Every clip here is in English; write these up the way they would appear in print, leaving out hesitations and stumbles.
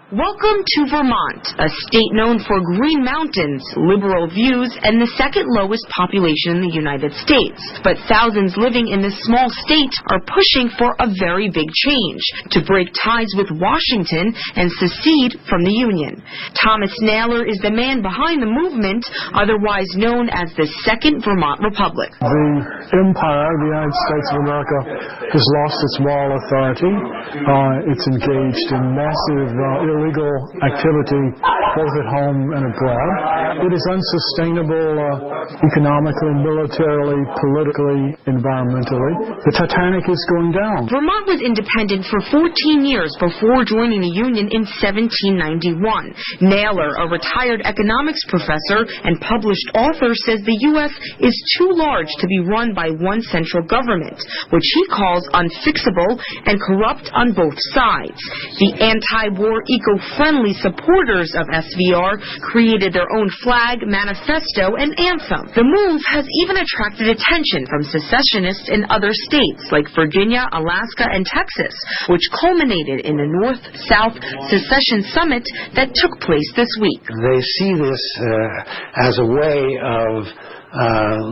Welcome to Vermont, a state known for green mountains, liberal views, and the second lowest population in the United States. But thousands living in this small state are pushing for a very big change, to break ties with Washington and secede from the Union. Thomas Naylor is the man behind the movement, otherwise known as the Second Vermont Republic. The empire, the United States of America, has lost its moral authority. It's engaged in massive illegal activity both at home and abroad. It is unsustainable economically, militarily, politically, environmentally. The Titanic is going down. Vermont was independent for 14 years before joining the Union in 1791. Naylor, a retired economics professor and published author, says the U.S. is too large to be run by one central government, which he calls unfixable and corrupt on both sides. The anti-war, eco-friendly supporters of SVR created their own flag, manifesto, and anthem. The move has even attracted attention from secessionists in other states like Virginia, Alaska, and Texas, which culminated in the North-South Secession Summit that took place this week. They see this as a way of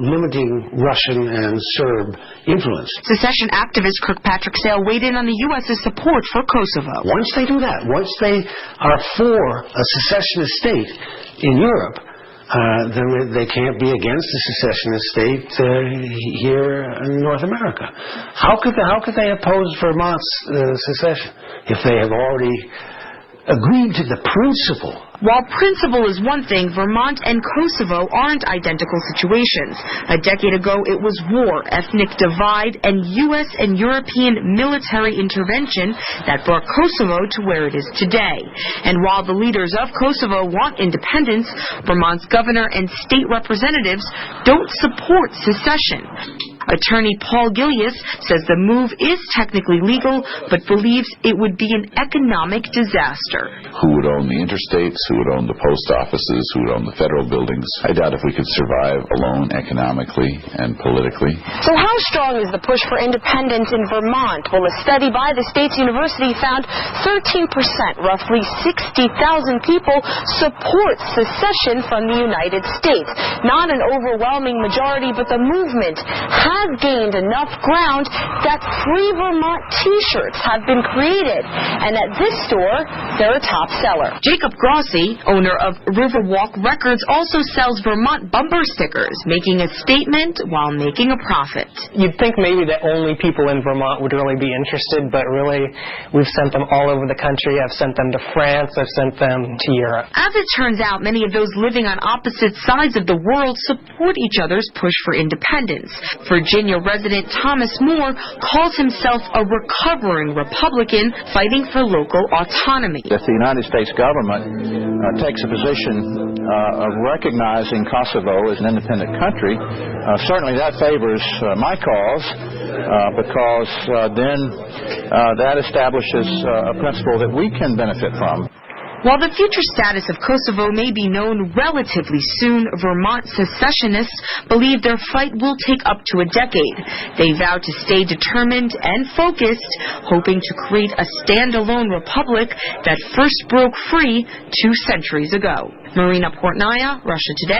limiting Russian and Serb influence. Secession activist Kirkpatrick Sale weighed in on the U.S.'s support for Kosovo. Once they do that, once they are for a secessionist state in Europe, then they can't be against the secessionist state here in North America. How could they oppose Vermont's secession if they have already agreed to the principle? While principle is one thing, Vermont and Kosovo aren't identical situations. A decade ago, it was war, ethnic divide, and U.S. and European military intervention that brought Kosovo to where it is today. And while the leaders of Kosovo want independence, Vermont's governor and state representatives don't support secession. Attorney Paul Gillies says the move is technically legal, but believes it would be an economic disaster. Who would own the interstates? Who would own the post offices? Who would own the federal buildings? I doubt if we could survive alone economically and politically. So how strong is the push for independence in Vermont? Well, a study by the state's university found 13%, roughly 60,000 people, support secession from the United States. Not an overwhelming majority, but the movement has gained enough ground that free Vermont t-shirts have been created. And at this store, they're a top seller. Jacob Grossi, owner of Riverwalk Records, also sells Vermont bumper stickers, making a statement while making a profit. You'd think maybe that only people in Vermont would really be interested, but really, we've sent them all over the country. I've sent them to France. I've sent them to Europe. As it turns out, many of those living on opposite sides of the world support each other's push for independence. Virginia resident Thomas Moore calls himself a recovering Republican fighting for local autonomy. If the United States government takes a position of recognizing Kosovo as an independent country, certainly that favors my cause because then that establishes a principle that we can benefit from. While the future status of Kosovo may be known relatively soon, Vermont secessionists believe their fight will take up to a decade. They vow to stay determined and focused, hoping to create a standalone republic that first broke free 2 centuries ago. Marina Portnaya, Russia Today.